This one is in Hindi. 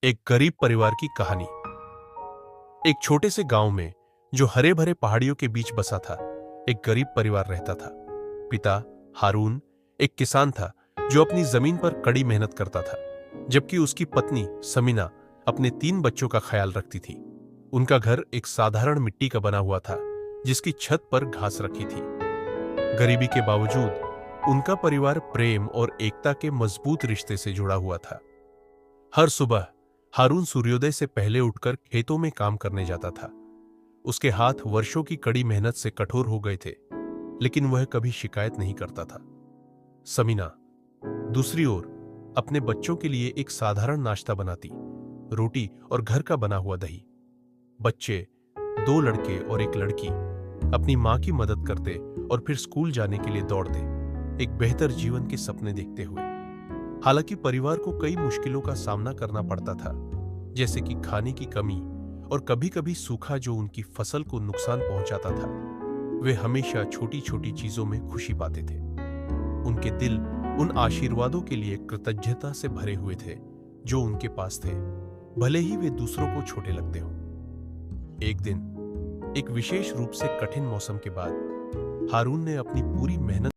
एक गरीब परिवार की कहानी। एक छोटे से गांव में जो हरे भरे पहाड़ियों के बीच बसा था, एक गरीब परिवार रहता था। पिता हारून एक किसान था जो अपनी जमीन पर कड़ी मेहनत करता था, जबकि उसकी पत्नी समीना अपने 3 बच्चों का ख्याल रखती थी। उनका घर एक साधारण मिट्टी का बना हुआ था, जिसकी छत पर घास रखी थी। गरीबी के बावजूद उनका परिवार प्रेम और एकता के मजबूत रिश्ते से जुड़ा हुआ था। हर सुबह हारून सूर्योदय से पहले उठकर खेतों में काम करने जाता था। उसके हाथ वर्षों की कड़ी मेहनत से कठोर हो गए थे, लेकिन वह कभी शिकायत नहीं करता था। समीना दूसरी ओर अपने बच्चों के लिए एक साधारण नाश्ता बनाती, रोटी और घर का बना हुआ दही। बच्चे, 2 लड़के और एक लड़की, अपनी मां की मदद करते और फिर स्कूल जाने के लिए दौड़ते, एक बेहतर जीवन के सपने देखते हुए। हालांकि परिवार को कई मुश्किलों का सामना करना पड़ता था, जैसे कि खाने की कमी और कभी-कभी सूखा जो उनकी फसल को नुकसान पहुंचाता था। वे हमेशा छोटी छोटी चीजों में खुशी पाते थे। उनके दिल उन आशीर्वादों के लिए कृतज्ञता से भरे हुए थे जो उनके पास थे, भले ही वे दूसरों को छोटे लगते हों। एक दिन एक विशेष रूप से कठिन मौसम के बाद हारून ने अपनी पूरी मेहनत